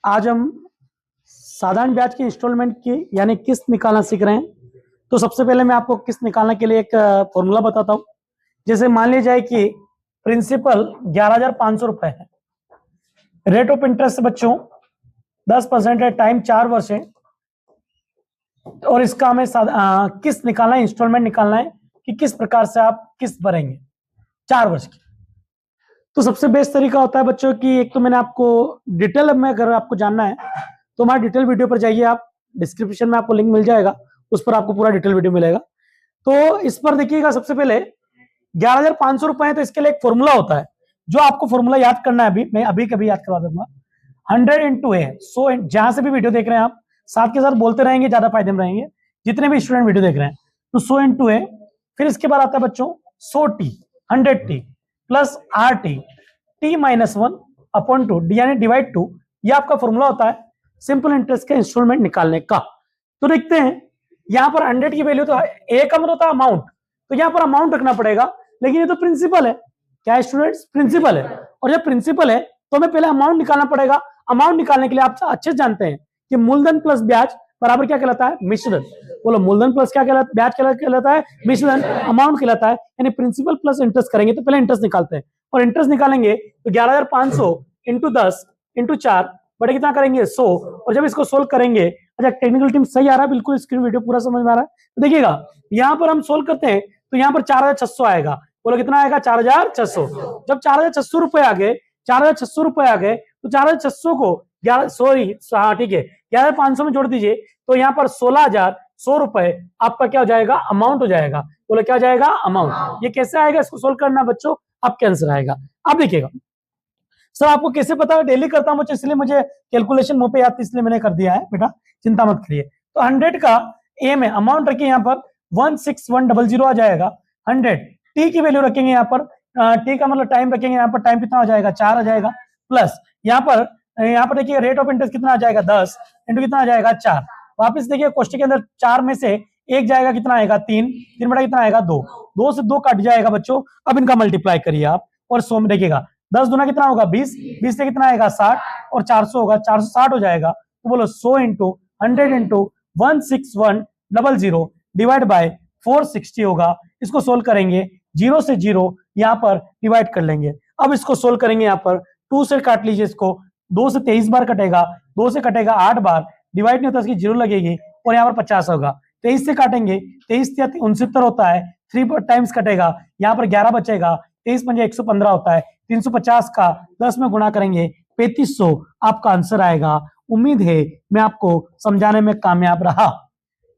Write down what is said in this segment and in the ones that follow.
आज हम साधारण ब्याज की इंस्टॉलमेंट की यानी किस्त निकालना सीख रहे हैं। तो सबसे पहले मैं आपको किस्त निकालने के लिए एक फॉर्मूला बताता हूं। जैसे मान लिया जाए कि प्रिंसिपल 11,500 रुपए है, रेट ऑफ इंटरेस्ट बच्चों 10% है, टाइम 4 वर्ष है और इसका हमें किस्त निकालना है, इंस्टॉलमेंट निकालना है कि किस प्रकार से आप किस्त भरेंगे 4 वर्ष की। तो सबसे बेस्ट तरीका होता है बच्चों कि एक तो मैंने आपको डिटेल में अगर आपको जानना है तो हमारे डिटेल वीडियो पर जाइए, आप डिस्क्रिप्शन में आपको लिंक मिल जाएगा, उस पर आपको पूरा डिटेल वीडियो मिलेगा। तो इस पर देखिएगा, सबसे पहले 11,500 रुपए है तो इसके लिए एक फॉर्मूला होता है जो आपको फॉर्मूला याद करना है। अभी मैं अभी कभी याद करवा दूंगा। 100 इंटू ए, 100, जहां से भी वीडियो देख रहे हैं आप साथ के साथ बोलते रहेंगे, ज्यादा फायदे में रहेंगे जितने भी स्टूडेंट वीडियो देख रहे हैं। तो 100 इंटू ए, फिर इसके बाद आता है बच्चों 100t 100t plus RT t minus 1 upon 2 यानी डिवाइड 2। ये आपका फॉर्मूला होता है सिंपल इंटरेस्ट के इंस्टॉलमेंट निकालने का। तो देखते हैं यहां पर 100 की वैल्यू तो ए का मतलब होता है अमाउंट, तो यहां पर अमाउंट रखना पड़ेगा, लेकिन ये तो प्रिंसिपल है। क्या है स्टूडेंट्स? प्रिंसिपल है। और जब प्रिंसिपल है तो हमें पहले अमाउंट निकालना पड़ेगा। अमाउंट निकालने के लिए आप अच्छे से जानते हैं कि मूलधन प्लस ब्याज बराबर क्या कहलाता है? मिश्रण। बोलो, मूलधन प्लस क्या कहलाता है? ब्याज कहलाता है मिश्रण। अमाउंट कहलाता है, यानी प्रिंसिपल प्लस इंटरेस्ट करेंगे तो पहले इंटरेस्ट निकालते हैं, और इंटरेस्ट निकालेंगे तो 11,500 इंटू 10 इंटू 4 बड़े कितना करेंगे? 100। और जब इसको सोल्व करेंगे, अच्छा टेक्निकल टीम सही आ रहा है? बिल्कुल स्क्रीन वीडियो पूरा समझ में आ रहा है? तो देखिएगा यहां पर हम सोल्व करते हैं तो यहां पर 4,600 आएगा। बोलो कितना आएगा? 4,600। जब 4,600 रुपए आ गए, 4,600 रुपए आ गए तो 4,600 को 11, सॉरी हाँ ठीक है, 11,500 में जोड़ दीजिए तो यहाँ पर 16,100 रुपए आपका क्या हो जाएगा? अमाउंट हो जाएगा। बोलो क्या हो जाएगा? अमाउंट। ये कैसे आएगा? इसको सोल्व करना बच्चों, आपके आंसर आएगा। अब देखिएगा सर आपको कैसे पता है? डेली करता हूं बच्चों, इसलिए मुझे कैलकुलेशन मुंह पे याद थी, इसलिए मैंने कर दिया है। बेटा चिंता मत करिए। तो 100 का ए में अमाउंट रखिए, यहाँ पर 16100 आ जाएगा। 100 टी की वैल्यू रखेंगे यहाँ पर, टी का मतलब टाइम रखेंगे, यहाँ पर टाइम कितना हो जाएगा? 4 आ जाएगा। प्लस यहाँ पर देखिए रेट ऑफ इंटरेस्ट कितना आ जाएगा? 10 इंटू कितना आ जाएगा? 4। वापिस देखिए क्वेश्चन के अंदर 4 में से एक जाएगा, कितना आएगा? 3 3 बटा कितना आएगा? 2 2 से 2 कट जाएगा बच्चों। अब इनका मल्टीप्लाई करिए आप और 100 में देखिएगा 10 दूना कितना होगा? 20 20 से कितना आएगा? 60 और 400 होगा, 460 हो जाएगा। तो बोलो 100 इंटू 100 इंटू 16100 डिवाइड बाय 460 होगा। इसको सोल्व करेंगे, 0 से 0 यहाँ पर डिवाइड कर लेंगे। अब इसको सोल्व करेंगे, यहाँ पर 2 से काट लीजिए इसको, 2 से 23 बार कटेगा, 2 से कटेगा 8 बार, डिवाइड नहीं होता इसकी 0 लगेगी और यहाँ पर 50 होगा। 23 से काटेंगे, 23 से 69 होता है, 3 टाइम्स कटेगा, यहाँ पर 11 बचेगा, 23 पंजे 115 होता है, 350 का 10 में गुणा करेंगे 3500 आपका आंसर आएगा। उम्मीद है मैं आपको समझाने में कामयाब रहा।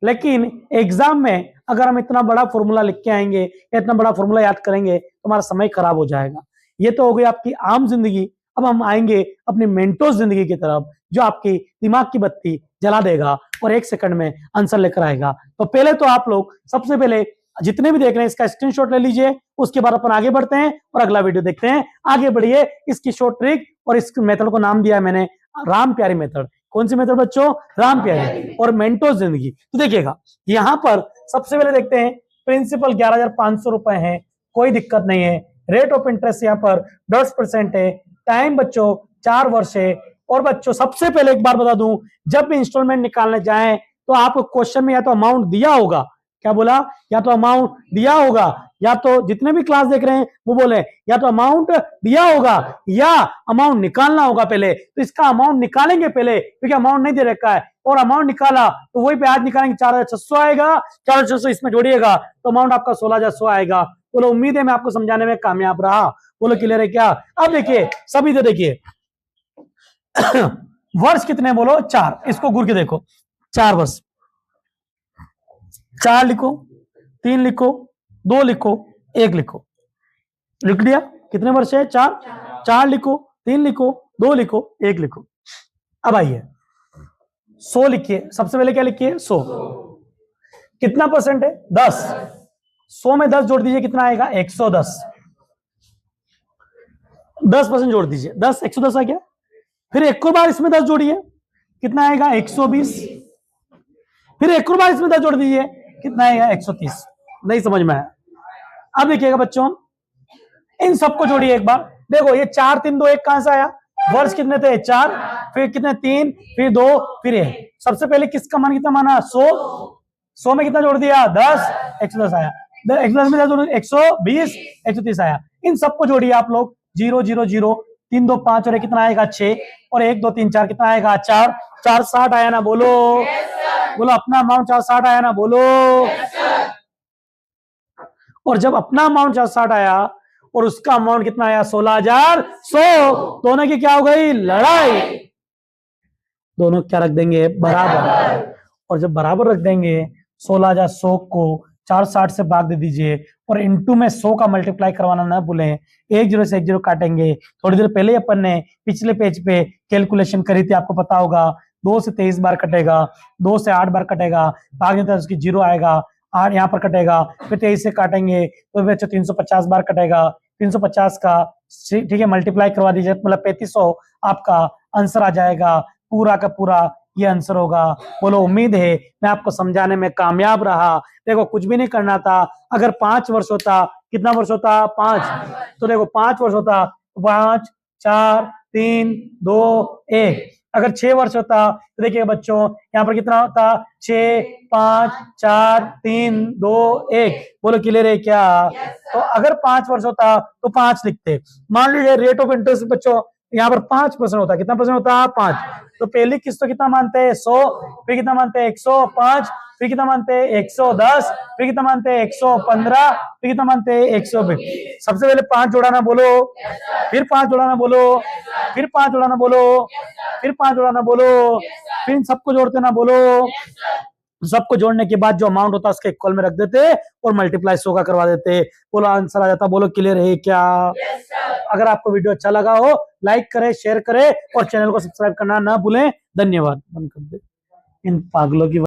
लेकिन एग्जाम में अगर हम इतना बड़ा फॉर्मूला लिख के आएंगे या इतना बड़ा फॉर्मूला याद करेंगे तो हमारा समय खराब हो जाएगा। ये तो हो गई आपकी आम जिंदगी। अब हम आएंगे अपनी मेंटोस जिंदगी की तरफ, जो आपकी दिमाग की बत्ती जला देगा और 1 सेकंड में आंसर लेकर आएगा। तो पहले तो आप लोग सबसे पहले जितने भी देख रहे हैं इसका स्क्रीनशॉट ले लीजिए, उसके बाद अपन आगे बढ़ते हैं और अगला वीडियो देखते हैं। आगे बढ़िए। इसकी शॉर्ट ट्रिक और इस मेथड को नाम दिया है मैंने राम प्यारी मेथड। कौन सी मेथड बच्चों? राम प्यारी और मेंटोस जिंदगी। तो देखिएगा यहां पर सबसे पहले देखते हैं, प्रिंसिपल 11,500 रुपए है, कोई दिक्कत नहीं है। रेट ऑफ इंटरेस्ट यहाँ पर 10% है, टाइम बच्चों 4 वर्ष है। और बच्चों सबसे पहले एक बार बता दूं, जब भी इंस्टॉलमेंट निकालने जाएं तो आपको क्वेश्चन में या तो अमाउंट दिया होगा, क्या बोला? या तो अमाउंट दिया होगा, या तो जितने भी क्लास देख रहे हैं वो बोले या तो अमाउंट दिया होगा या अमाउंट निकालना होगा पहले। तो इसका अमाउंट निकालेंगे पहले, क्योंकि अमाउंट नहीं दे रखा है, और अमाउंट निकाला तो वही पे आज निकालेंगे 4,600 आएगा, 4,600 इसमें जोड़िएगा तो अमाउंट आपका 16,100 आएगा। बोलो उम्मीद है मैं आपको समझाने में कामयाब रहा। बोलो क्लियर है क्या? अब देखिए सभी तो देखिए वर्ष कितने? बोलो 4। इसको घूर के देखो, 4 वर्ष। 4 लिखो, 3 लिखो, 2 लिखो, 1 लिखो। लिख दिया? कितने वर्ष है? 4। 4 लिखो, 3 लिखो, 2 लिखो, 1 लिखो। अब आइए 100 लिखिए। सबसे पहले क्या लिखिए? 100। कितना परसेंट है? 10। 100 में 10 जोड़ दीजिए, कितना आएगा? 110। 10% जोड़ दीजिए, 10 110 आ गया। फिर एक और बार इसमें 10 जोड़िए, कितना आएगा? 120। फिर एक और बार इसमें 10 जोड़ दीजिए, कितना आएगा? 130। नहीं समझ में आया? अब देखिएगा बच्चों, इन सबको जोड़िए एक बार। देखो ये 4 3 2 1 कहां से आया? वर्ष कितने थे 4, फिर कितने 3, फिर 2, फिर 1। सबसे पहले किसका मान कितना माना 100 में कितना जोड़ दिया 10, 110 आया। 110 में 120, 130 आया। इन सबको जोड़िए आप लोग 0 0 0, 3 2 5 और कितना आएगा 6 और 1 2 3 4 कितना आएगा 4, 460 आया ना बोलो। बोलो अपना अमाउंट 460 आया ना बोलो। और जब अपना अमाउंट 460 आया और उसका अमाउंट कितना आया 16,100, दोनों की क्या हो गई लड़ाई। दोनों क्या रख देंगे बराबर। और जब बराबर रख देंगे 16,100 को 460 से भाग दे दीजिए और इनटू में 100 का मल्टीप्लाई करवाना ना भूलें। 1 0 से 1 0 काटेंगे। थोड़ी देर पहले अपन ने पिछले पेज पे कैलकुलेशन करी थी, आपको पता होगा। 2 से 23 बार कटेगा, 2 से 8 बार कटेगा, भाग देता है उसकी 0 आएगा, 8 यहाँ पर कटेगा, फिर 23 से काटेंगे तो बच्चों 350 बार कटेगा। 350 का ठीक है मल्टीप्लाई करवा दीजिए, मतलब 3500 आपका आंसर आ जाएगा। पूरा का पूरा ये आंसर होगा। बोलो उम्मीद है मैं आपको समझाने में कामयाब रहा। देखो कुछ भी नहीं करना था। अगर 5 वर्ष होता, कितना वर्ष होता 5, तो देखो 5 वर्ष होता 5 4 3 2 1। अगर 6 वर्ष होता तो देखिए बच्चों यहाँ पर कितना होता 6 5 4 3 2 1। बोलो क्लियर है क्या? तो अगर 5 वर्ष होता तो 5 लिखते। मान लीजिए रेट ऑफ इंटरेस्ट बच्चों यहाँ पर 5% होता, कितना परसेंट होता 5। तो पहली किस्त तो कितना मानते हैं 100, फिर कितना मानते हैं 105, फिर कितना मानते हैं 110, फिर कितना मानते हैं 115, फिर कितना मानते हैं 120। सबसे पहले 5 जोड़ाना बोलो, फिर 5 जोड़ाना बोलो, फिर 5 जोड़ाना बोलो, फिर 5 जोड़ाना बोलो, फिर इन सबको जोड़ते ना बोलो। सबको जोड़ने के बाद जो अमाउंट होता है उसके इक्वल में रख देते और मल्टीप्लाई 100 का करवा देते। बोलो आंसर आ जाता। बोलो क्लियर है क्या? अगर आपको वीडियो अच्छा लगा हो लाइक करें, शेयर करें और चैनल को सब्सक्राइब करना ना भूलें। धन्यवाद। बंद कर दे इन पागलों की।